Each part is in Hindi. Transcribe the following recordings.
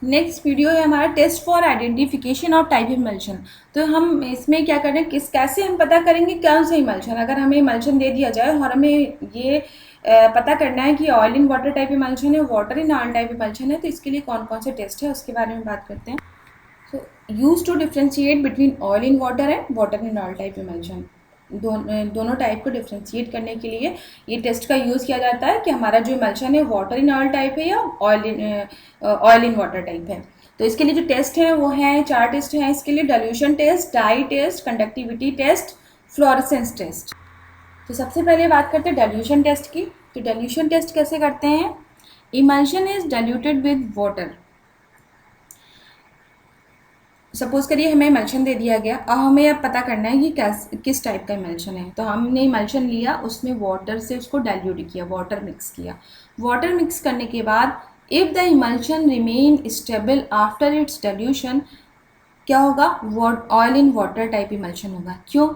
नेक्स्ट वीडियो है हमारा test for identification of type emulsion. तो हम इसमें क्या करें, कैसे हम पता करेंगे कौन सा इमल्शन, अगर हमें इमल्शन दे दिया जाए और हमें ये पता करना है कि oil in water type emulsion है, water in oil type emulsion है, तो इसके लिए कौन कौन से टेस्ट है उसके बारे में बात करते हैं। So use to differentiate between oil in water and water in oil type emulsion, दोनों टाइप को डिफ्रेंशिएट करने के लिए ये टेस्ट का यूज़ किया जाता है कि हमारा जो इमल्शन है वाटर इन ऑयल टाइप है या ऑयल इन वाटर टाइप है। तो इसके लिए जो टेस्ट है वो है 4 टेस्ट हैं इसके लिए: dilution test, dye test, conductivity test, fluorescence test. तो सबसे पहले बात करते हैं डाइल्यूशन टेस्ट की। तो डाइल्यूशन टेस्ट कैसे करते हैं? Emulsion is diluted with water. Suppose करिए हमें इमल्शन दे दिया गया, अब हमें अब पता करना है कि किस टाइप का इमल्शन है। तो हमने इमल्शन लिया, उसमें वाटर से उसको डाइल्यूट किया, वाटर मिक्स किया। वाटर मिक्स करने के बाद if the emulsion remain stubble after it's dilution, क्या होगा? Oil in water type emulsion होगा। क्यों?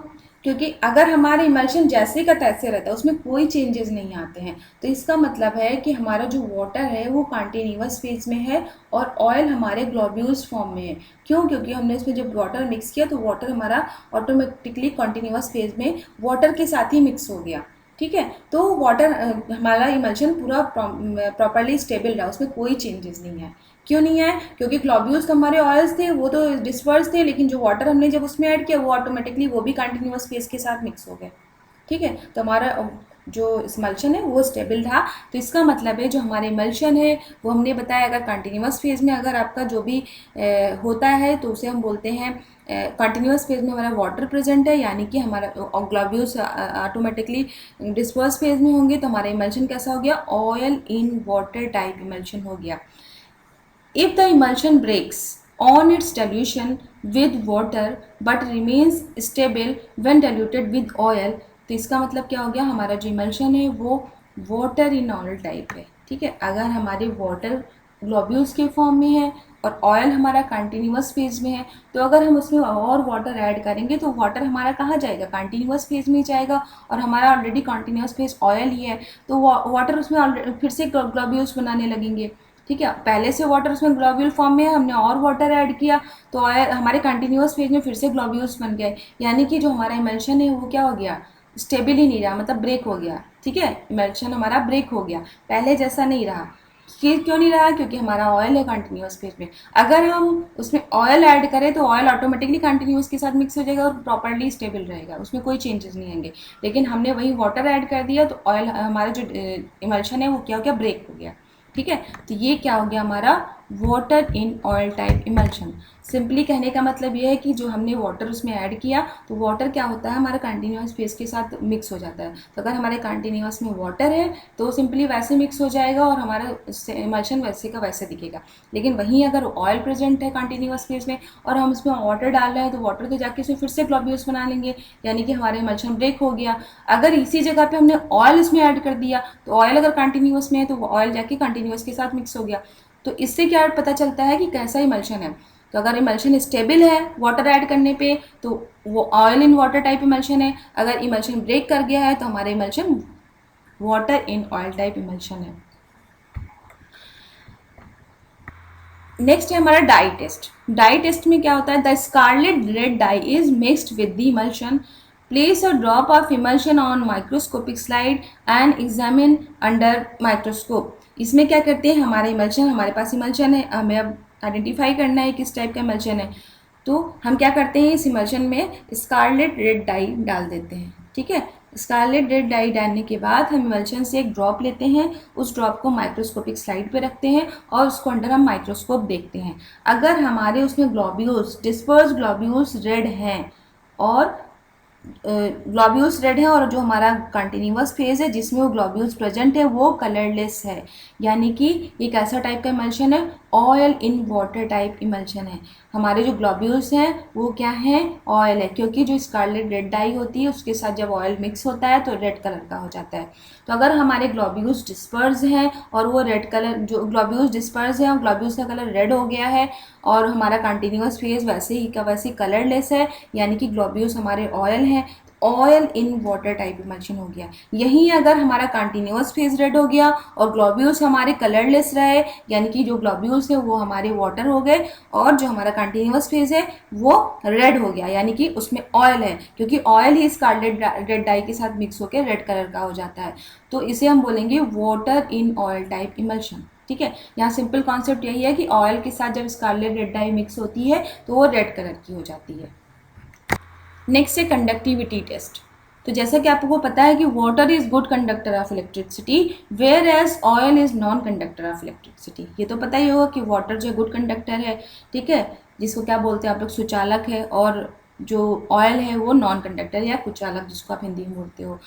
क्योंकि अगर हमारे इमल्शन जैसे का तैसे रहता है, उसमें कोई चेंजेस नहीं आते हैं, तो इसका मतलब है कि हमारा जो वाटर है वो कंटिन्यूअस फेज में है और ऑयल हमारे ग्लोब्यूल्स फॉर्म में है। क्यों? क्योंकि हमने उसमें जब वाटर मिक्स किया तो वाटर हमारा ऑटोमेटिकली कंटिन्यूअस फेज में वाटर के साथ ही मिक्स हो गया। ठीक है, तो वाटर हमारा इमल्शन पूरा प्रॉपरली स्टेबल रहा, उसमें कोई चेंजेस नहीं है। क्यों नहीं है? क्योंकि ग्लोब्यूल्स तो हमारे ऑयल्स थे, वो तो डिस्पर्स थे, लेकिन जो वाटर हमने जब उसमें ऐड किया वो ऑटोमेटिकली वो भी कंटिन्यूअस फेज के साथ मिक्स हो गए। ठीक है, तो हमारा जो इमल्शन है वो स्टेबल रहा। तो इसका मतलब है जो हमारे इमल्शन है वो हमने बताया, अगर कंटिन्यूअस फेज में अगर आपका जो भी होता है तो उसे हम बोलते हैं कंटिन्यूअस फेज में हमारा वाटर प्रेजेंट है, यानी कि हमारा ग्लोब्यूल्स ऑटोमेटिकली डिस्पर्स फेज में होंगे, तो हमारा इमल्शन कैसा हो गया? Oil in water type emulsion हो गया। If the emulsion breaks on its dilution with water but remains stable when diluted with oil, तो इसका मतलब क्या हो गया? हमारा जो इमल्शन है वो वाटर इन ऑयल टाइप है। ठीक है, अगर हमारे वाटर ग्लोब्यूल्स के फॉर्म में है और ऑयल हमारा कंटिन्यूअस फेज में है, तो अगर हम उसमें और वाटर ऐड करेंगे तो वाटर हमारा कहाँ जाएगा? कंटिन्यूअस फेज में ही जाएगा, और हमारा ऑलरेडी कंटिन्यूअस फेज ऑयल ही है, तो वाटर उसमें फिर से ग्लोब्यूल्स बनाने लगेंगे। ठीक है, पहले से वाटर उसमें ग्लोब्यूल फॉर्म में है, हमने और वाटर ऐड किया तो ऑयल हमारे कंटिन्यूअस फेज में फिर से ग्लोब्यूल्स बन गए, यानी कि जो हमारा इमल्शन है वो क्या हो गया? स्टेबल ही नहीं रहा, मतलब ब्रेक हो गया। ठीक है, इमल्शन हमारा ब्रेक हो गया, पहले जैसा नहीं रहा। क्यों नहीं रहा? क्योंकि हमारा ऑयल है कंटिन्यूअस फेज में। अगर हम उसमें ऑयल ऐड करें तो ऑयल ऑटोमेटिकली कंटिन्यूअस के साथ मिक्स हो जाएगा और प्रॉपरली स्टेबल रहेगा, उसमें कोई चेंजेस नहीं आएंगे। लेकिन हमने वही वाटर ऐड कर दिया तो ऑयल हमारा जो इमल्शन है वो क्या हो गया? ब्रेक हो गया। ठीक है, तो ये क्या हो गया हमारा? Water in oil type emulsion. Simply कहने का मतलब ये है कि जो हमने वाटर उसमें ऐड किया तो वाटर क्या होता है? हमारा कंटिन्यूअस फेज के साथ मिक्स हो जाता है। तो अगर हमारे कंटिन्यूअस में वाटर है तो सिंपली वैसे मिक्स हो जाएगा और हमारा इमल्शन वैसे का वैसे दिखेगा। लेकिन वहीं अगर ऑयल प्रेजेंट है कंटिन्यूअस फेज में और हम उसमें वाटर डाल रहे हैं तो वाटर तो जाके उसमें फिर से ग्लोब्यूल्स बना लेंगे, यानी कि हमारा इमल्शन ब्रेक हो गया। अगर इसी जगह पे हमने ऑयल इसमें ऐड कर दिया तो ऑयल अगर कंटिन्यूअस में है तो ऑयल जाके कंटिन्यूअस के साथ मिक्स हो गया। तो इससे क्या पता चलता है कि कैसा इमल्शन है? तो अगर इमल्शन स्टेबल है वाटर ऐड करने पे तो वो oil in water type emulsion है। अगर इमल्शन ब्रेक कर गया है तो हमारा emulsion water in oil type emulsion है। नेक्स्ट है हमारा डाई टेस्ट। डाई टेस्ट में क्या होता है? The scarlet red dye is mixed with the emulsion. Place a drop of emulsion on microscopic slide and examine under microscope. इसमें क्या करते हैं? हमारा इमल्शन, हमारे पास इमल्शन है, हमें अब आइडेंटिफाई करना है किस टाइप का इमल्शन है। तो हम क्या करते हैं? इस इमल्शन में स्कारलेट रेड डाई डाल देते हैं। ठीक है, स्कारलेट रेड डाई डालने के बाद हम इमल्शन से एक ड्रॉप लेते हैं, उस ड्रॉप को माइक्रोस्कोपिक स्लाइड पे रखते हैं और उसको अंडर हम माइक्रोस्कोप देखते हैं। अगर हमारे उसमें ग्लोब्यूल्स, डिस्पर्स ग्लोब्यूल्स रेड हैं और ग्लोब्यूल्स रेड है और जो हमारा कंटिन्यूअस फेज है जिसमें वो ग्लोब्यूल्स प्रेजेंट है वो कलरलेस है, यानी कि ये कैसा टाइप का इमल्शन है? Oil in water type emulsion है। हमारे जो ग्लोब्यूल्स हैं वो क्या हैं? ऑयल है, क्योंकि जो स्कारलेट रेड डाई होती है उसके साथ जब ऑयल मिक्स होता है तो रेड कलर का हो जाता है। तो अगर हमारे ग्लोब्यूल्स डिस्पर्स हैं और वो रेड कलर, जो ग्लोब्यूल्स डिस्पर्स हैं और ग्लोब्यूल्स का कलर रेड हो गया है और हमारा कंटिन्यूअस फेज वैसे ही का वैसे कलरलेस है, यानी कि ग्लोब्यूल्स हमारे ऑयल हैं, oil in water type emulsion हो गया। यहीं अगर हमारा कंटिन्यूअस फेज रेड हो गया और ग्लोब्यूल्स हमारे कलरलेस रहे, यानी कि जो ग्लोब्यूल्स है वो हमारे वाटर हो गए, और जो हमारा कंटिन्यूअस फेज है वो रेड हो गया, यानी कि उसमें ऑयल है, क्योंकि ऑयल ही स्कारलेट रेड डाई के साथ मिक्स होकर रेड कलर का हो जाता है। तो इसे हम बोलेंगे water in oil type emulsion. ठीक है, यहाँ सिंपल कॉन्सेप्ट यही है कि ऑयल के साथ जब स्कारलेट रेड डाई मिक्स होती है तो वो रेड कलर की हो जाती है। नेक्स्ट है कंडक्टिविटी टेस्ट। तो जैसा कि आपको पता है कि water is good conductor of electricity, whereas oil is non conductor of electricity. ये तो पता ही होगा कि वाटर जो गुड कंडक्टर है, ठीक है, जिसको क्या बोलते हैं आप लोग, सुचालक है, और जो ऑयल है वो नॉन कंडक्टर या कुचालक, जिसको आप हिंदी में बोलते हो।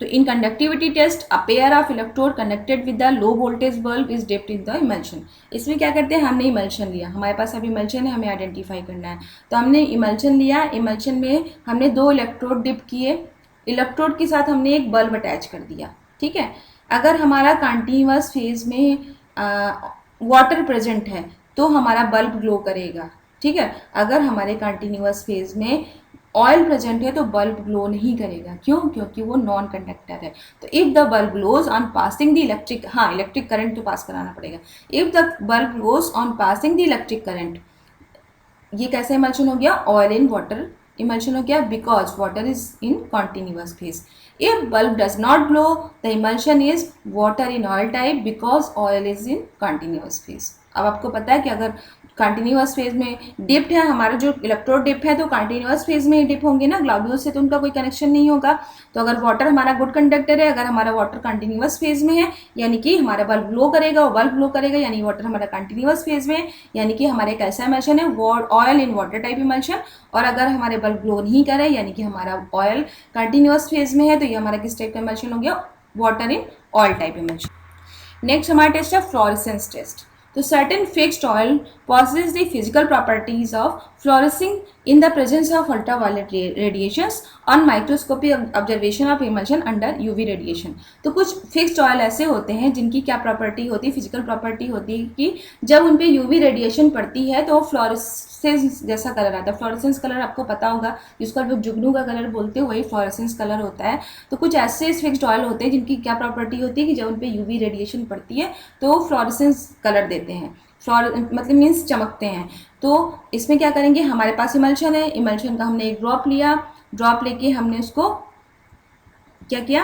तो in conductivity test a pair of electrode connected with the low voltage bulb is dipped in the emulsion. इसमें क्या करते हैं, हमने इमल्शन लिया, हमारे पास अभी इमल्शन है, हमें आइडेंटिफाई करना है। तो हमने इमल्शन लिया, इमल्शन में हमने 2 इलेक्ट्रोड डिप किए, इलेक्ट्रोड के साथ हमने एक बल्ब अटैच कर दिया। ठीक है, अगर हमारा कंटिन्यूअस फेज में वाटर प्रेजेंट है तो हमारा बल्ब ग्लो करेगा। ठीक है, अगर हमारे कंटिन्यूअस फेज में ऑयल प्रेजेंट है तो बल्ब ग्लो नहीं करेगा। क्यों? क्योंकि वो नॉन कंडक्टर है। तो if the bulb glows on passing the electric, हाँ इलेक्ट्रिक करंट तो पास कराना पड़ेगा। If the bulb glows on passing the electric current, ये कैसे इमल्शन हो गया, ऑयल इन वाटर इमल्शन हो गया, because water is in continuous phase. If bulb does not glow the emulsion is water in oil type, because oil is in continuous phase. अब आपको पता है कि अगर कंटिन्यूअस फेज में डिप्ट है, हमारा जो इलेक्ट्रोड डिप है तो कंटिन्यूअस फेज में ही डिप होंगे ना, ग्लोब्यूल से तो उनका कोई कनेक्शन नहीं होगा। तो अगर वाटर हमारा गुड कंडक्टर है, अगर हमारा वाटर कंटिन्यूअस फेज में है, यानी कि हमारा बल्ब ग्लो करेगा, और बल्ब ग्लो करेगा यानी वाटर हमारा कंटिन्यूअस फेज में है, यानी कि हमारे कैसा इमल्शन है, oil in water type emulsion. और अगर हमारे बल्ब ग्लो नहीं करे, यानी कि हमारा ऑयल कंटिन्यूअस फेज में है, तो ये हमारा किस टाइप का इमल्शन हो गया, water in oil type emulsion. Next हमारा टेस्ट है फ्लोरेसेंस टेस्ट। तो certain fixed oil possesses the physical properties of fluorescing in the presence of ultraviolet radiations on microscopic observation of emulsion under UV radiation। तो कुछ फिक्स्ड ऑयल ऐसे होते हैं जिनकी क्या प्रॉपर्टी होती है, फिजिकल प्रॉपर्टी होती है कि जब उन पे यूवी रेडिएशन पड़ती है तो फ्लोरेसेंस जैसा कलर आता है। फ्लोरेसेंस कलर आपको पता होगा, जिसको आप लोग जुगनू का कलर बोलते हो, वही फ्लोरेसेंस कलर होता है। तो कुछ ऐसे फिक्स्ड ऑयल होते हैं जिनकी क्या प्रॉपर्टी होती है कि जब उन पे यूवी रेडिएशन पड़ती है तो फ्लोरेसेंस कलर देते हैं, मतलब मीन्स चमकते हैं। तो इसमें क्या करेंगे, हमारे पास इमल्शन है, इमल्शन का हमने एक ड्रॉप लिया, ड्रॉप लेके हमने उसको क्या किया,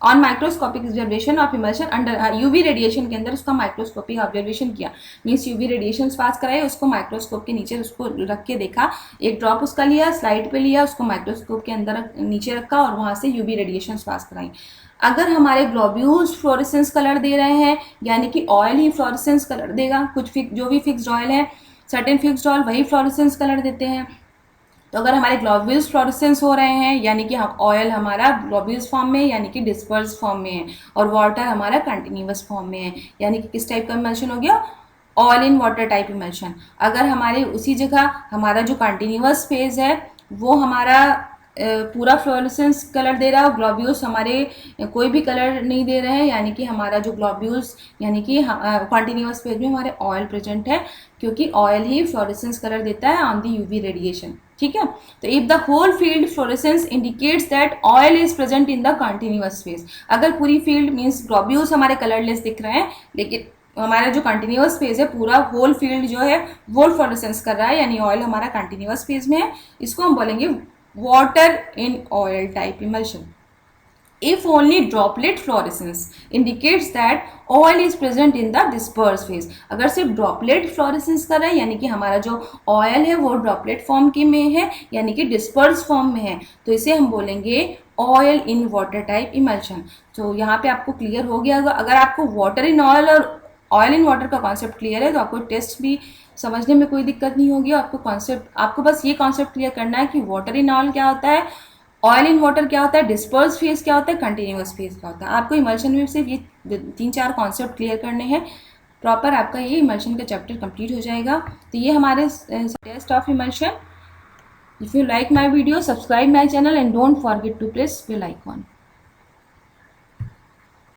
on microscopic observation of emulsion under UV radiation के अंदर उसका माइक्रोस्कोपिक ऑब्जर्वेशन किया, मीन्स यूवी रेडिएशन पास कराए, उसको माइक्रोस्कोप के नीचे उसको रख के देखा, एक ड्रॉप उसका लिया, स्लाइड पे लिया, उसको माइक्रोस्कोप के अंदर नीचे रखा और वहाँ से यूवी रेडिएशन पास कराई। अगर हमारे ग्लोब्यूल्स फ्लोरेसेंस कलर दे रहे हैं, यानी कि ऑयल ही फ्लोरेसेंस कलर देगा, कुछ जो भी फिक्स्ड ऑयल है, सर्टेन फिक्स्ड ऑयल वही फ्लोरेसेंस कलर देते हैं। तो अगर हमारे ग्लोब्यूल्स फ्लोरेसेंस हो रहे हैं, यानी कि हम ऑयल हमारा ग्लोब्यूल्स फॉर्म में यानी कि डिस्पर्स फॉर्म में है, और वाटर हमारा कंटिन्यूअस फॉर्म में है, यानी कि किस टाइप का इमल्शन हो गया, oil in water type emulsion. अगर हमारे उसी जगह हमारा जो कंटिन्यूअस फेज है वो हमारा पूरा फ्लोरेसेंस कलर दे रहा है और ग्लोब्यूल्स हमारे कोई भी कलर नहीं दे रहे हैं, यानी कि हमारा जो ग्लोब्यूल्स यानी कि कंटिन्यूअस फेज में हमारे ऑयल प्रेजेंट है, क्योंकि ऑयल ही फ्लोरेसेंस कलर देता है ऑन द यूवी रेडिएशन। ठीक है, तो if the whole field fluorescence indicates that oil is present in the continuous phase. अगर पूरी फील्ड मीन्स ग्लोब्यूल्स हमारे कलरलेस दिख रहे हैं, लेकिन हमारा जो कंटिन्यूअस फेज है पूरा होल फील्ड जो है वो फ्लोरेसेंस कर रहा है, यानी ऑयल हमारा कंटिन्यूअस फेज में है, इसको हम बोलेंगे water in oil type emulsion. If only droplet fluorescence indicates that oil is present in the dispersed phase। अगर सिर्फ ड्रॉपलेट फ्लोरेसेंस कर रहा है, यानी कि हमारा जो ऑयल है वो ड्रॉपलेट फॉर्म की में है, यानी कि डिस्पर्स फॉर्म में है, तो इसे हम बोलेंगे oil in water type emulsion. तो यहाँ पे आपको क्लियर हो गया होगा। अगर आपको वाटर इन ऑयल और ऑयल इन वाटर का कॉन्सेप्ट क्लियर है तो आपको टेस्ट भी समझने में कोई दिक्कत नहीं होगी। आपको बस ये कॉन्सेप्ट क्लियर करना है कि वाटर इन ऑयल क्या होता है, ऑयल इन वाटर क्या होता है, डिस्पर्स फेज क्या होता है, कंटिन्यूअस फेज क्या होता है। आपको इमल्शन में सिर्फ ये 3-4 कॉन्सेप्ट क्लियर करने हैं, प्रॉपर आपका ये इमल्शन का चैप्टर कंप्लीट हो जाएगा। तो ये हमारे test of emulsion. If you like my video, subscribe my channel and don't forget to press bell icon.